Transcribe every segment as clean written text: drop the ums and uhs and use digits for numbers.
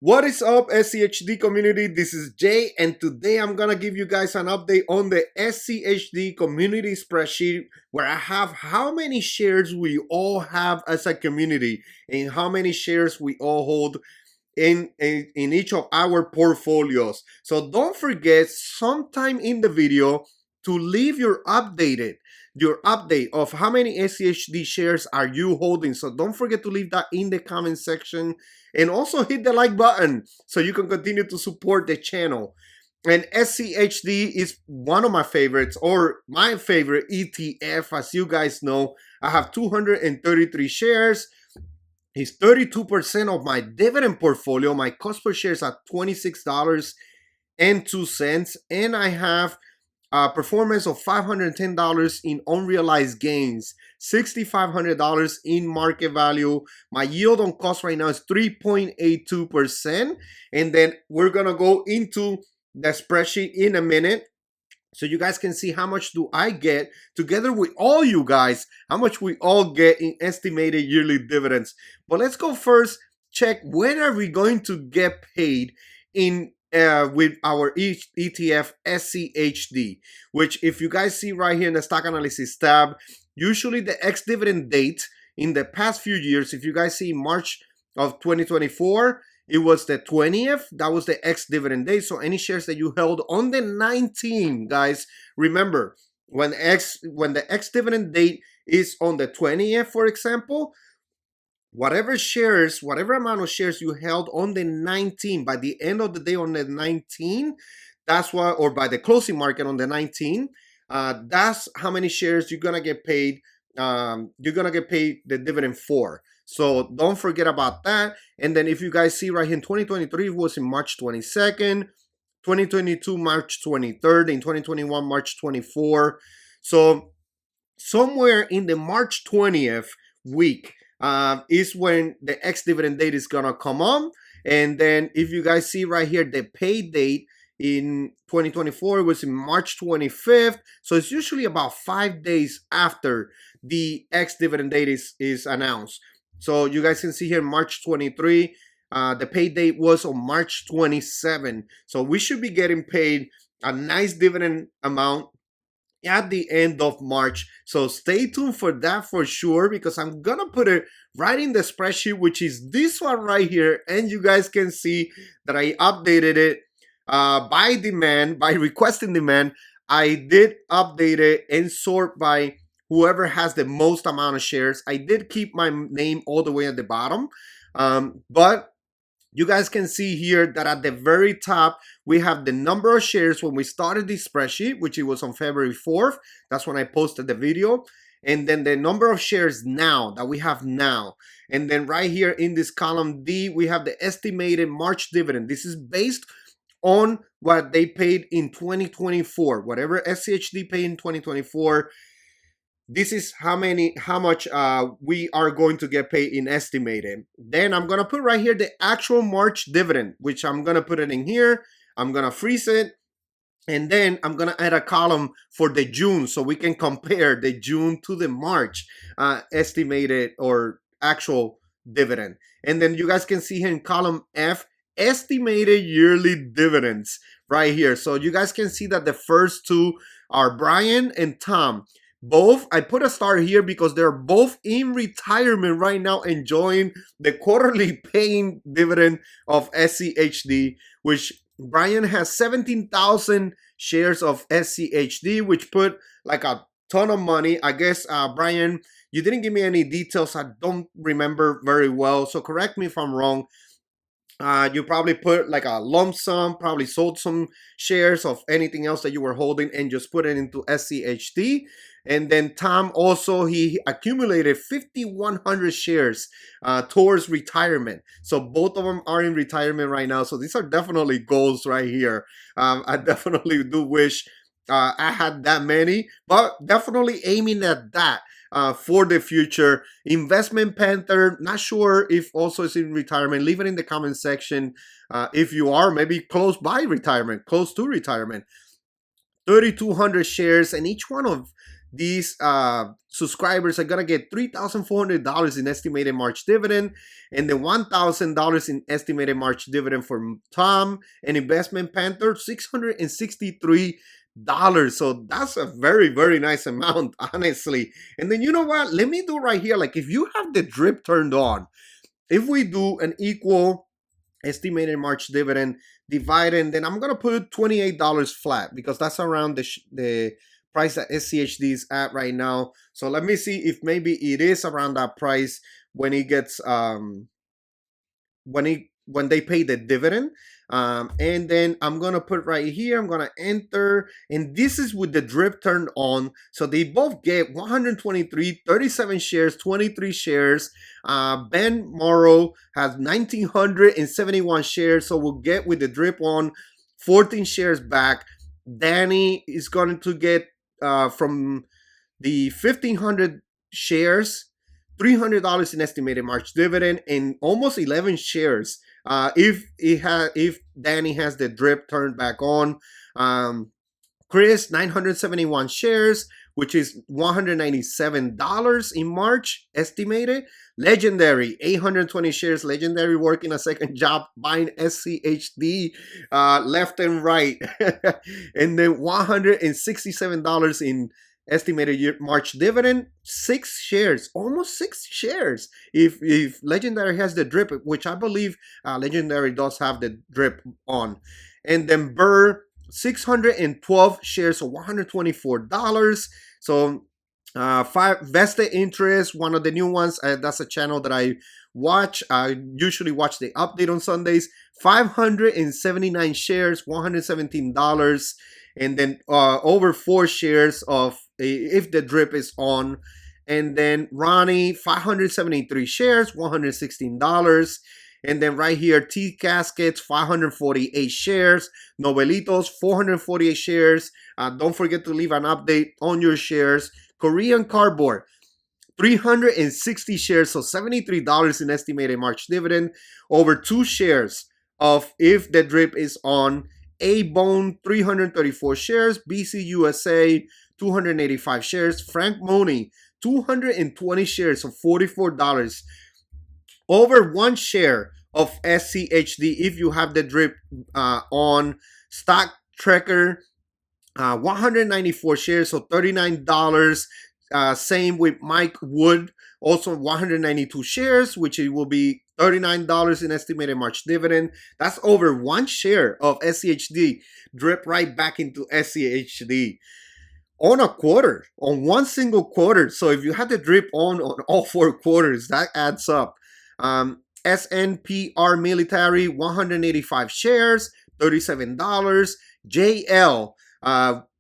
What is up, SCHD community? This is Jay, and today I'm gonna give you guys an update on the SCHD community spreadsheet where I have how many shares we all have as a community and how many shares we all hold in each of our portfolios. So don't forget sometime in the video to leave your update of how many SCHD shares are you holding. So don't forget to leave that in the comment section, and also hit the like button so you can continue to support the channel. And SCHD is one of my favorites, or my favorite ETF. As you guys know, I have 233 shares. It's 32% of my dividend portfolio. My cost per share is at $26.02, and I have a performance of $510 in unrealized gains, $6,500 in market value. My yield on cost right now is 3.82%. And then we're gonna go into the spreadsheet in a minute, so you guys can see how much do I get together with all you guys, how much we all get in estimated yearly dividends. But let's go first, check when are we going to get paid in with our ETF SCHD, which if you guys see right here in the stock analysis tab, usually the ex-dividend date in the past few years, if you guys see March of 2024, it was the 20th. That was the ex-dividend date. So any shares that you held on the 19th, guys, remember, when the ex-dividend date is on the 20th, for example, whatever amount of shares you held on the 19th, by the end of the day on the 19th, that's what, or by the closing market on the 19th, that's how many shares you're gonna get paid. You're gonna get paid the dividend for. So don't forget about that. And then if you guys see right here in 2023, it was in March 22nd, 2022 March 23rd, in 2021 March 24th. So somewhere in the March 20th week is when the ex-dividend date is gonna come on. And then if you guys see right here, the pay date in 2024 it was in March 25th. So it's usually about 5 days after the ex-dividend date is announced. So you guys can see here March 23, the pay date was on March 27. So we should be getting paid a nice dividend amount at the end of March. So stay tuned for that for sure, because I'm gonna put it right in the spreadsheet, which is this one right here. And you guys can see that I updated it by demand, by requesting demand. I did update it and sort by whoever has the most amount of shares. I did keep my name all the way at the bottom, but you guys can see here that at the very top, we have the number of shares when we started this spreadsheet, which it was on February 4th. That's when I posted the video. And then the number of shares now that we have now. And then right here in this column D, we have the estimated March dividend. This is based on what they paid in 2024. Whatever SCHD paid in 2024, this is how much we are going to get paid in estimated. Then I'm gonna put right here the actual March dividend, which I'm gonna put it in here. I'm gonna freeze it, and then I'm gonna add a column for the June so we can compare the June to the March estimated or actual dividend. And then you guys can see here in column F, estimated yearly dividends right here. So you guys can see that the first two are Brian and Tom. Both, I put a star here because they're both in retirement right now, enjoying the quarterly paying dividend of SCHD, which Brian has 17,000 shares of SCHD, which put like a ton of money. I guess, Brian, you didn't give me any details. I don't remember very well, so correct me if I'm wrong. You probably put like a lump sum, probably sold some shares of anything else that you were holding and just put it into SCHD. And then Tom also, he accumulated 5,100 shares towards retirement. So both of them are in retirement right now. So these are definitely goals right here. I definitely do wish I had that many, but definitely aiming at that. For the future. Investment Panther, not sure if also is in retirement. Leave it in the comment section if you are maybe close by retirement, close to retirement. 3,200 shares, and each one of these subscribers are gonna get $3,400 in estimated March dividend, and then $1,000 in estimated March dividend for Tom and Investment Panther, $663. So that's a very, very nice amount, honestly. And then you know what? Let me do right here. Like if you have the drip turned on, if we do an equal estimated March dividend dividend, then I'm gonna put $28 flat because that's around the price that SCHD is at right now. So let me see if maybe it is around that price when it gets when they pay the dividend. And then I'm gonna put right here, I'm gonna enter, and this is with the drip turned on. So they both get 123, 37 shares, 23 shares. Ben Morrow has 1,971 shares, so we'll get with the drip on 14 shares back. Danny is going to get from the 1,500 shares, $300 in estimated March dividend, and almost 11 shares if Danny has the drip turned back on. Chris, 971 shares, which is $197 in March estimated. Legendary, 820 shares. Legendary working a second job buying SCHD left and right. And then $167 in estimated March dividend. 6 shares, almost 6 shares. If Legendary has the drip, which I believe Legendary does have the drip on. And then Burr, 612 shares, so $124. So 5 vested interest, one of the new ones. That's a channel that I watch. I usually watch the update on Sundays. 579 shares, $117. And then over 4 shares of if the drip is on. And then Ronnie, 573 shares, $116. And then right here, T Caskets, 548 shares. Novelitos, 448 shares. Don't forget to leave an update on your shares. Korean Cardboard, 360 shares, so $73 in estimated March dividend. Over 2 shares of if the drip is on. A-Bone, 334 shares. BC USA, 285 shares. Frank Money, 220 shares, so $44. Over 1 share of SCHD if you have the drip on. Stock Tracker, 194 shares, so $39. Same with Mike Wood, also 192 shares, which it will be $39 in estimated March dividend. That's over 1 share of SCHD drip right back into SCHD on a quarter, on one single quarter. So if you had the drip on all 4 quarters, that adds up. SNPR Military, 185 shares, $37. JL,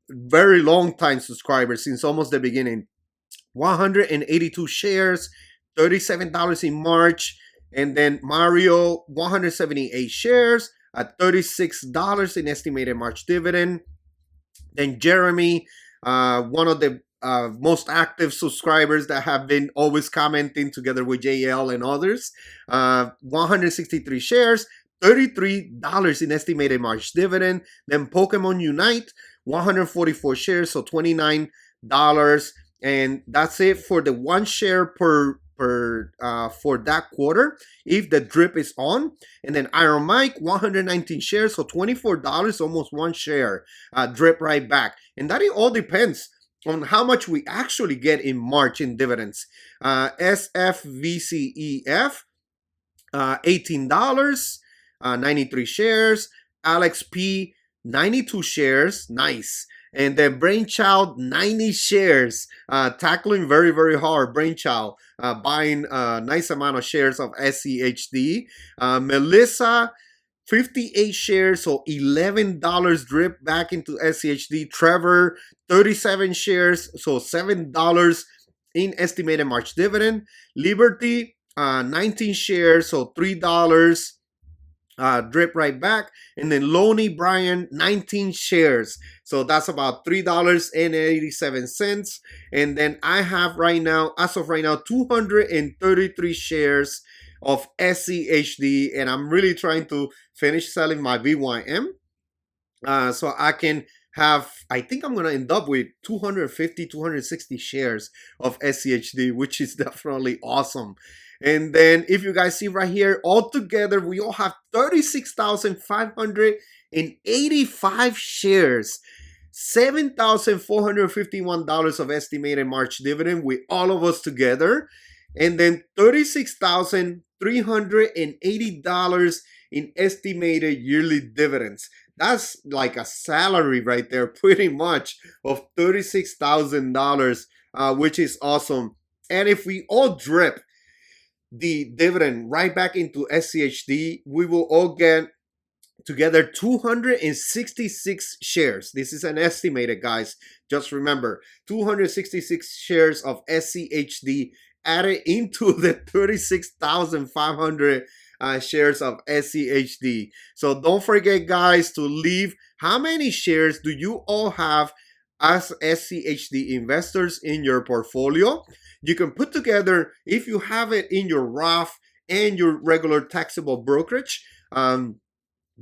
very long time subscriber since almost the beginning, 182 shares, $37 in March. And then Mario, 178 shares at $36 in estimated March dividend. Then Jeremy, one of the most active subscribers that have been always commenting together with JL and others, 163 shares, $33 in estimated March dividend. Then Pokemon Unite, 144 shares, so $29. And that's it for the 1 share per for that quarter if the drip is on. And then Iron Mike, 119 shares, so $24, almost 1 share drip right back. And that it all depends on how much we actually get in March in dividends. SFVCEF, $18, 93 shares. Alex P, 92 shares, nice. And then Brainchild, 90 shares, tackling very, very hard. Brainchild, buying a nice amount of shares of SCHD. Melissa, 58 shares, so $11 drip back into SCHD. Trevor, 37 shares, so $7 in estimated March dividend. Liberty, 19 shares, so $3. Drip right back. And then Loney Brian, 19 shares, so that's about $3.87. And then I have right now, as of right now, 233 shares of SCHD, and I'm really trying to finish selling my VYM so I can have, I think I'm going to end up with 250, 260 shares of SCHD, which is definitely awesome. And then if you guys see right here, all together, we all have 36,585 shares. $7,451 of estimated March dividend with all of us together, and then $36,380 in estimated yearly dividends. That's like a salary right there, pretty much, of $36,000, which is awesome. And if we all drip the dividend right back into SCHD, we will all get together 266 shares. This is an estimated, guys. Just remember, 266 shares of SCHD added into the 36,500 shares of SCHD. So don't forget, guys, to leave how many shares do you all have as SCHD investors in your portfolio. You can put together, if you have it in your Roth and your regular taxable brokerage,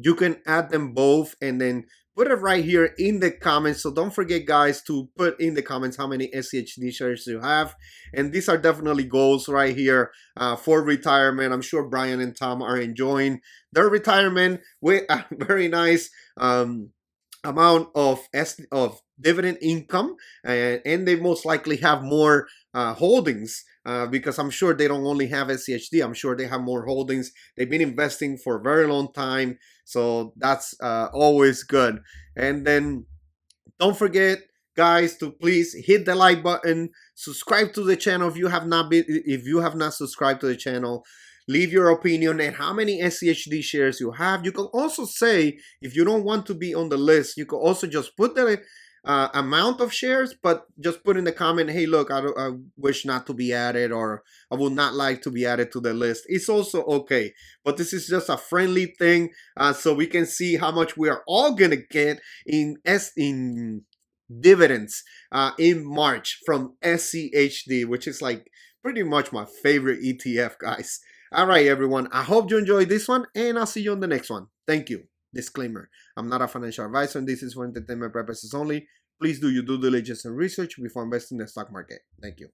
you can add them both and then put it right here in the comments. So don't forget, guys, to put in the comments how many SCHD shares you have. And these are definitely goals right here for retirement. I'm sure Brian and Tom are enjoying their retirement with a very nice amount of dividend income, and they most likely have more holdings, because I'm sure they don't only have SCHD. I'm sure they have more holdings. They've been investing for a very long time, so that's always good. And then don't forget, guys, to please hit the like button, subscribe to the channel if you have not subscribed to the channel. Leave your opinion and how many SCHD shares you have. You can also say, if you don't want to be on the list, you can also just put the amount of shares, but just put in the comment, hey, look, I wish not to be added, or I would not like to be added to the list. It's also okay, but this is just a friendly thing, so we can see how much we are all gonna get in dividends in March from SCHD, which is like pretty much my favorite ETF, guys. All right, everyone. I hope you enjoyed this one, and I'll see you on the next one. Thank you. Disclaimer: I'm not a financial advisor, and this is for entertainment purposes only. Please do your due diligence and research before investing in the stock market. Thank you.